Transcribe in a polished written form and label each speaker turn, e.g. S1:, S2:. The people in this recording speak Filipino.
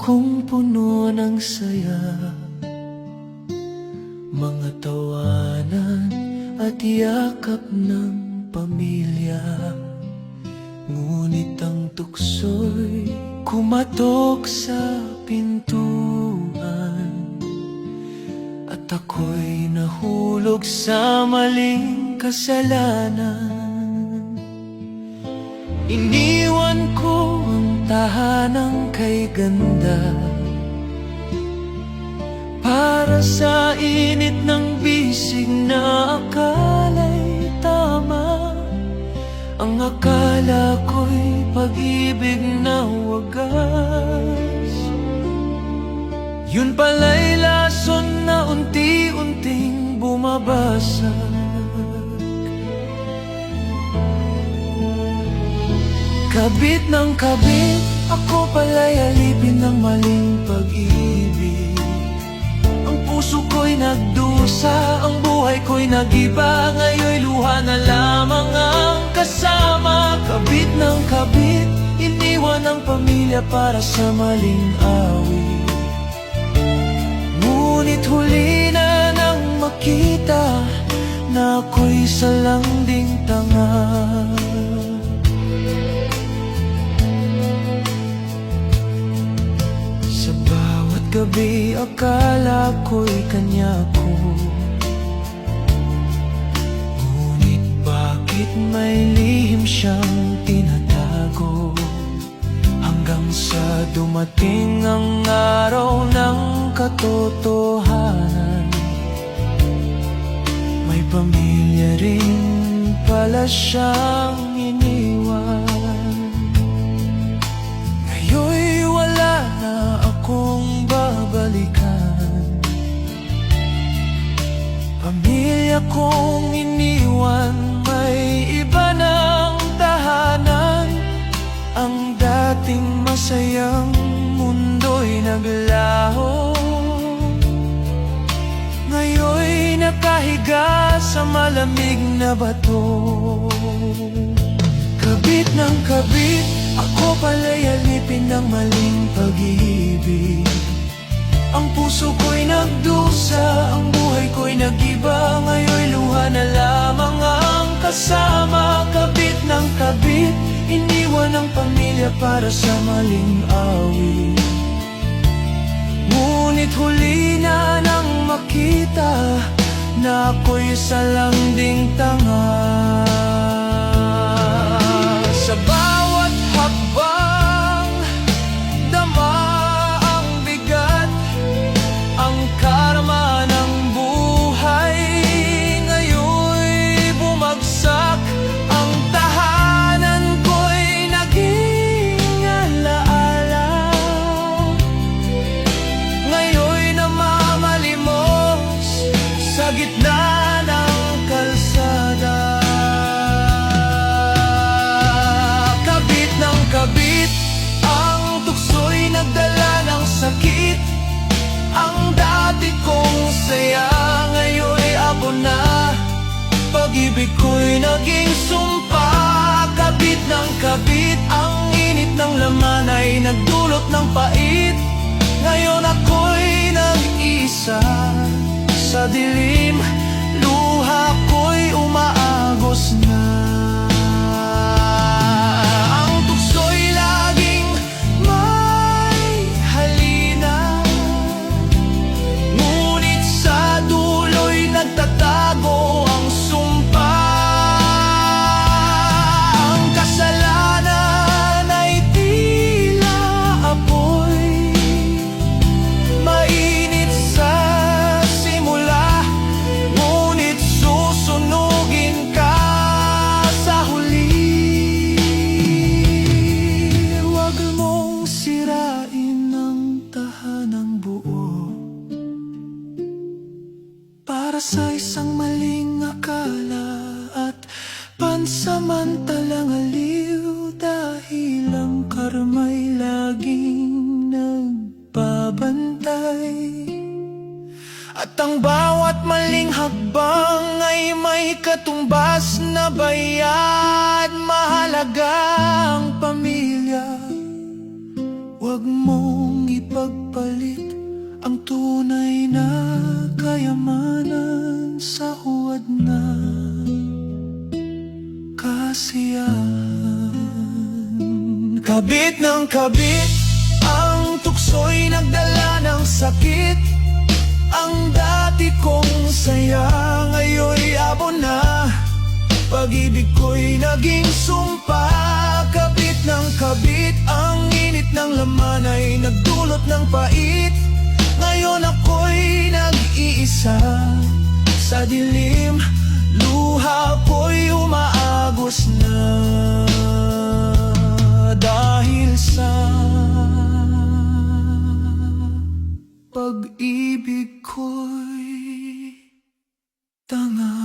S1: kong puno ng saya, mga tawanan at yakap ng pamilya. Ngunit ang tukso'y kumatok sa pintuan, at ako'y nahulog sa maling kasalanan. Iniwan ko ang tahanang kay ganda para sa init ng bisig na akala'y tama. Ang akala ko'y pag-ibig na wagas, yun pala'y lason na unti-unting bumabasag. Kabit ng kabit, ako pala'y alipin ng maling pag-ibig. Ang puso ko'y nagdusa, ang buhay ko'y nag-iba. Ngayon'y luha na lamang ang kasama. Kabit ng kabit, iniwan ang pamilya para sa maling awit. Ngunit huli na nang makita na ako'y salanding tanga. Gabi akala ko'y kanya ko, ngunit bakit may lihim siyang tinatago? Hanggang sa dumating ang araw ng katotohanan, may pamilya rin pala siyang iniwan. Ngayon'y wala na akong babalikan, pamilya kong iniwan, may iba ng tahanan. Ang dating masayang mundo'y naglaho, ngayon'y nakahiga sa malamig na bato. Kabit ng kabit, ako pala'y alipin ng maling pag-ibig. Ang puso ko'y nagdusa, ang buhay ko'y nag-iba. Ngayon'y luha na lamang ang kasama. Kabit ng kabit, iniwan ang pamilya para sa maling awit. Ngunit huli na nang makita na ako'y salanding tanga. Sa bawat hakbang, dama ang bigat, ang karma ng buhay. Ngayon'y bumagsak, ang tahanan ko'y naging alaala. Ngayon'y namamalimos sa gitna ng kalsada. Kabit, ang tukso'y nagdala ng sakit. Ang dati kong saya, ngayon'y abo na. Pag-ibig ko'y naging sumpa. Kabit ng kabit, ang init ng laman ay nagdulot ng pait. Ngayon ako'y nag-isa sa dilim, luha ko'y umaagos na. Nagtatago ang sumpa. Ang kasalanan ay tila apoy, mainit sa simula, ngunit susunugin ka sa huli. Huwag mong sirain ang tahanang buo para sa isang maling akala at pansamantalang aliw. Dahil ang karma'y laging nagbabantay, at ang bawat maling hakbang ay may katumbas na bayad. Mahalaga ang pamilya, huwag mong ipa kabit, ang tukso'y nagdala ng sakit. Ang dati kong saya, ngayon'y abo na. Pag-ibig ko'y naging sumpa. Kabit ng kabit, ang init ng laman ay nagdulot ng pait. Ngayon ako'y nag-iisa sa dilim, luha ko'y umaagos na. Dahil sa pag-ibig ko'y tanga.